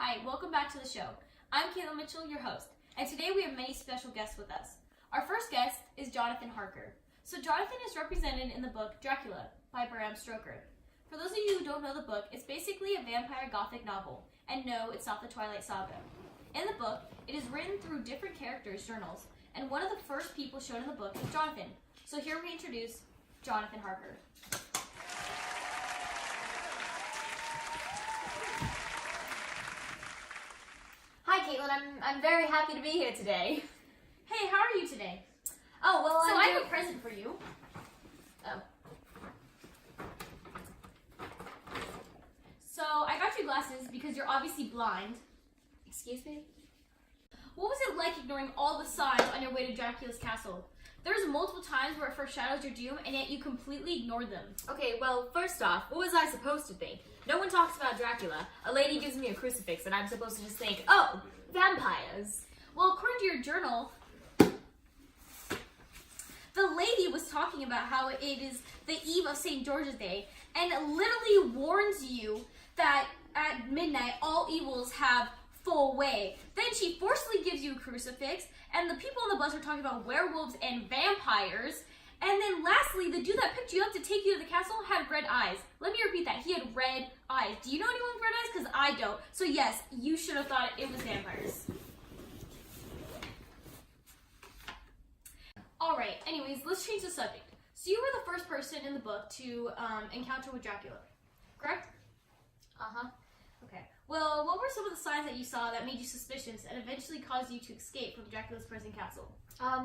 Hi, welcome back to the show. I'm Kayla Mitchell, your host, and today we have many special guests with us. Our first guest is Jonathan Harker. So Jonathan is represented in the book Dracula by Bram Stoker. For those of you who don't know the book, it's basically a vampire gothic novel, and no, it's not the Twilight Saga. In the book, it is written through different characters' journals, and one of the first people shown in the book is Jonathan. So here we introduce Jonathan Harker. Hi, Caitlin. I'm very happy to be here today. Hey, how are you today? Oh, well, So I have a present for you. Oh. So I got you glasses because you're obviously blind. Excuse me? What was it like ignoring all the signs on your way to Dracula's castle? There was multiple times where it foreshadows your doom, and yet you completely ignored them. Okay, well, first off, what was I supposed to think? No one talks about Dracula. A lady gives me a crucifix, and I'm supposed to just think, oh, vampires. Well, according to your journal, the lady was talking about how it is the eve of St. George's Day, and literally warns you that at midnight all evils have full way. Then she forcefully gives you a crucifix, and the people on the bus are talking about werewolves and vampires. And then lastly, the dude that picked you up to take you to the castle had red eyes. Let me repeat that. He had red eyes. Do you know anyone with red eyes? Because I don't. So yes, you should have thought it was vampires. Alright, anyways, let's change the subject. So you were the first person in the book to encounter with Dracula, correct? Uh-huh. Okay. Well, what were some of the signs that you saw that made you suspicious and eventually caused you to escape from Dracula's prison castle?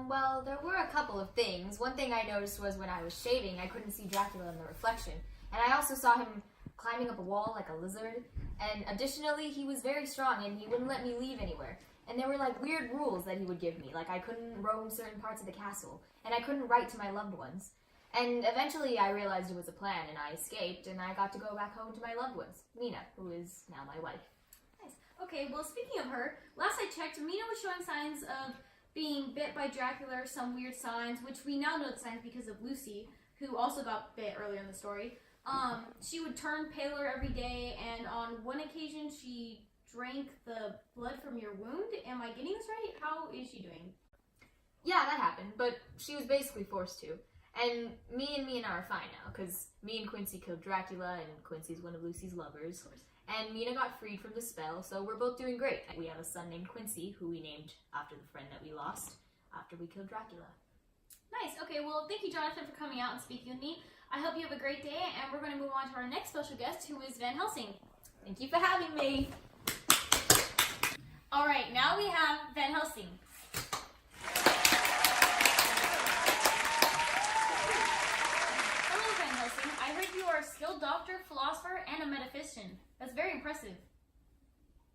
Well, there were a couple of things. One thing I noticed was when I was shaving, I couldn't see Dracula in the reflection. And I also saw him climbing up a wall like a lizard. And additionally, he was very strong and he wouldn't let me leave anywhere. And there were like weird rules that he would give me, like I couldn't roam certain parts of the castle, and I couldn't write to my loved ones. And eventually I realized it was a plan, and I escaped, and I got to go back home to my loved ones, Mina, who is now my wife. Nice. Okay, well, speaking of her, last I checked, Mina was showing signs of being bit by Dracula, some weird signs, which we now know the signs because of Lucy, who also got bit earlier in the story. She would turn paler every day, and on one occasion she drank the blood from your wound. Am I getting this right? How is she doing? Yeah, that happened, but she was basically forced to. And Mina are fine now, because me and Quincy killed Dracula, and Quincy's one of Lucy's lovers. Of course. And Mina got freed from the spell, so we're both doing great. We have a son named Quincy, who we named after the friend that we lost after we killed Dracula. Nice. Okay, well, thank you, Jonathan, for coming out and speaking with me. I hope you have a great day, and we're going to move on to our next special guest, who is Van Helsing. Thank you for having me. All right, now we have Van Helsing. Hello, Van Helsing. I heard you are a skilled doctor, philosopher, and a metaphysician. That's very impressive.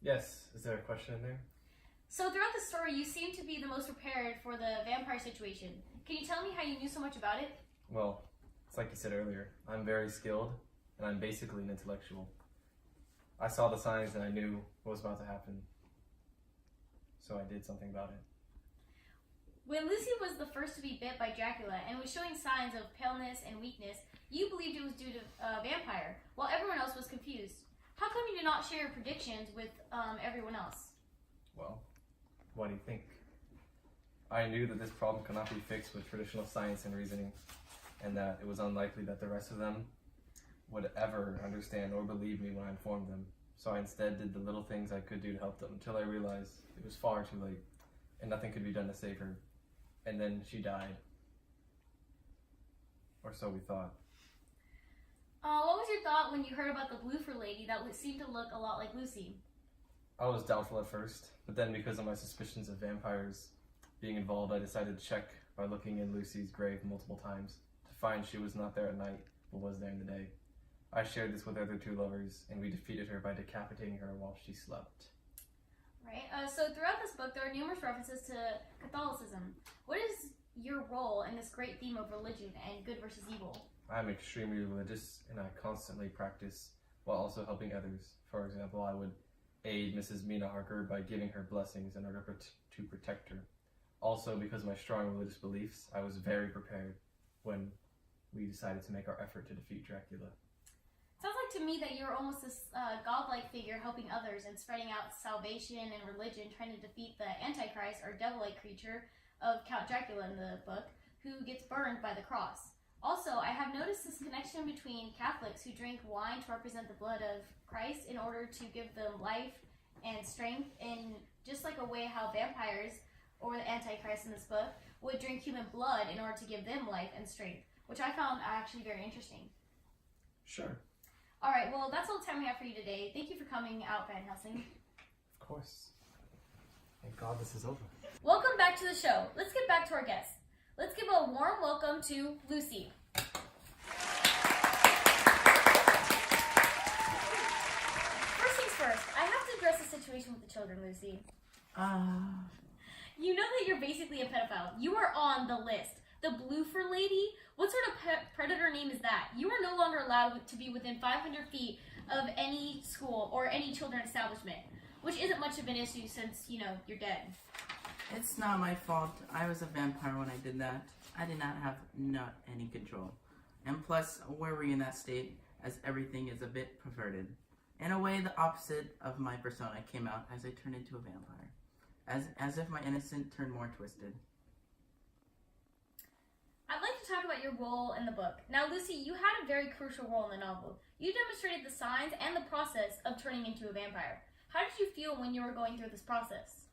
Yes. Is there a question in there? So throughout the story, you seem to be the most prepared for the vampire situation. Can you tell me how you knew so much about it? Well, it's like you said earlier. I'm very skilled, and I'm basically an intellectual. I saw the signs and I knew what was about to happen. So I did something about it. When Lucy was the first to be bit by Dracula and was showing signs of paleness and weakness, you believed it was due to a vampire, while everyone else was confused. How come you did not share your predictions with everyone else? Well, what do you think? I knew that this problem could not be fixed with traditional science and reasoning, and that it was unlikely that the rest of them would ever understand or believe me when I informed them. So I instead did the little things I could do to help them until I realized it was far too late and nothing could be done to save her. And then she died. Or so we thought. What was your thought when you heard about the Bloofer lady that seemed to look a lot like Lucy? I was doubtful at first, but then because of my suspicions of vampires being involved, I decided to check by looking in Lucy's grave multiple times to find she was not there at night, but was there in the day. I shared this with the other two lovers, and we defeated her by decapitating her while she slept. Right. So throughout this book, there are numerous references to Catholicism. What is your role in this great theme of religion and good versus evil? I'm extremely religious, and I constantly practice while also helping others. For example, I would aid Mrs. Mina Harker by giving her blessings in order to protect her. Also, because of my strong religious beliefs, I was very prepared when we decided to make our effort to defeat Dracula. Sounds like to me that you're almost this godlike figure helping others and spreading out salvation and religion, trying to defeat the Antichrist or devil-like creature of Count Dracula in the book, who gets burned by the cross. Also, I have noticed this connection between Catholics who drink wine to represent the blood of Christ in order to give them life and strength, in just like a way how vampires or the Antichrist in this book would drink human blood in order to give them life and strength, which I found actually very interesting. Sure. All right, well, that's all the time we have for you today. Thank you for coming out, Van Helsing. Of course. Thank God this is over. Welcome back to the show. Let's get back to our guests. Let's give a warm welcome to Lucy. First things first, I have to address the situation with the children, Lucy. You know that you're basically a pedophile. You are on the list. The blue fur lady? What sort of predator name is that? You are no longer allowed to be within 500 feet of any school or any children's establishment, which isn't much of an issue since, you know, you're dead. It's not my fault. I was a vampire when I did that. I did not have any control. And plus, where were you in that state, as everything is a bit perverted. In a way, the opposite of my persona came out as I turned into a vampire. As if my innocence turned more twisted. I'd like to talk about your role in the book. Now, Lucy, you had a very crucial role in the novel. You demonstrated the signs and the process of turning into a vampire. How did you feel when you were going through this process?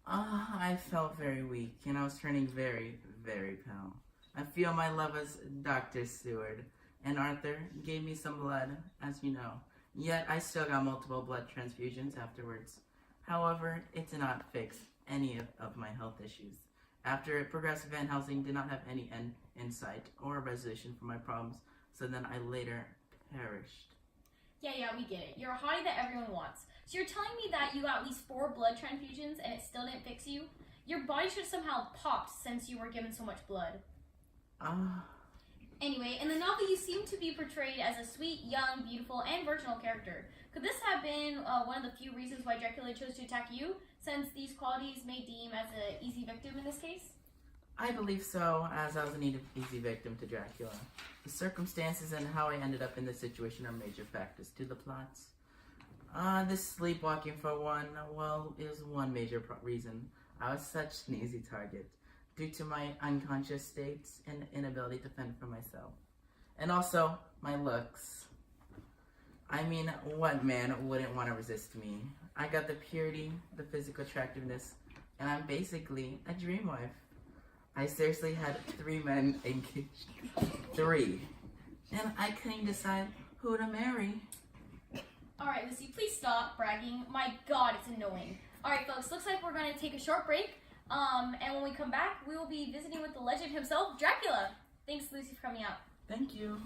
I felt very weak, and I was turning very, very pale. I feel my love as Dr. Seward and Arthur gave me some blood, as you know. Yet, I still got multiple blood transfusions afterwards. However, it did not fix any of my health issues. After it progressed, Van Helsing did not have any end in sight or a resolution for my problems, so then I later perished. Yeah, we get it. You're a hottie that everyone wants. So you're telling me that you got at least 4 blood transfusions and it still didn't fix you? Your body should have somehow popped since you were given so much blood. Anyway, in the novel you seem to be portrayed as a sweet, young, beautiful, and virginal character. Could this have been one of the few reasons why Dracula chose to attack you, since these qualities may deem as an easy victim in this case? I believe so, as I was an easy victim to Dracula. The circumstances and how I ended up in this situation are major factors to the plots. This sleepwalking for one, well, is one major reason I was such an easy target, due to my unconscious states and inability to fend for myself. And also, my looks. I mean, what man wouldn't want to resist me? I got the purity, the physical attractiveness, and I'm basically a dream wife. I seriously had 3 men engaged. 3. And I couldn't decide who to marry. Alright, Lucy, please stop bragging. My god, it's annoying. Alright, folks, looks like we're going to take a short break. And when we come back, we will be visiting with the legend himself, Dracula. Thanks, Lucy, for coming out. Thank you.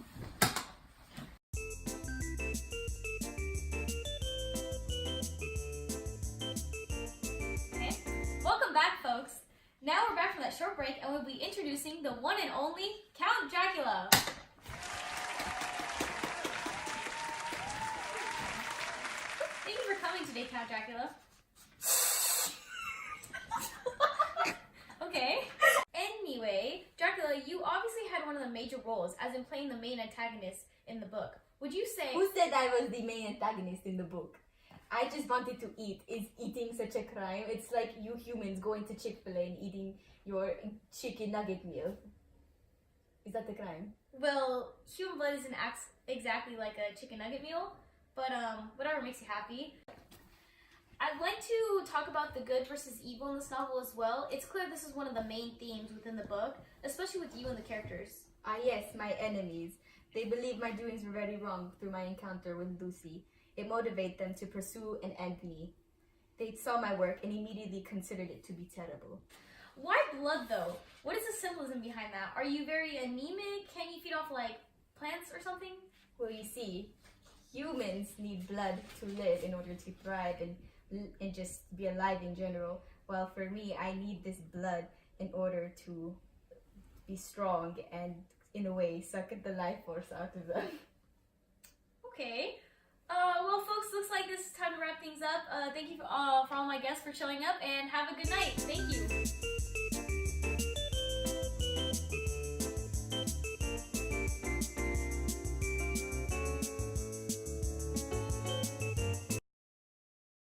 Okay, welcome back, folks. Now we're back from that short break, and we'll be introducing the one and only Count Dracula. Thank you for coming today, Count Dracula. Okay. Anyway, Dracula, you obviously had one of the major roles, as in playing the main antagonist in the book. Would you say... Who said I was the main antagonist in the book? I just wanted to eat. Is eating such a crime? It's like you humans going to Chick-fil-A and eating your chicken nugget meal. Is that the crime? Well, human blood isn't exactly like a chicken nugget meal, but whatever makes you happy. I'd like to talk about the good versus evil in this novel as well. It's clear this is one of the main themes within the book, especially with you and the characters. Ah yes, my enemies. They believe my doings were very wrong through my encounter with Lucy. It motivated them to pursue and end me. They saw my work and immediately considered it to be terrible. Why blood, though? What is the symbolism behind that? Are you very anemic? Can you feed off, like, plants or something? Well, you see, humans need blood to live in order to thrive and just be alive in general. While for me, I need this blood in order to be strong and, in a way, suck the life force out of them. Okay. Well, folks, looks like this is time to wrap things up. Thank you for all my guests for showing up, and have a good night. Thank you.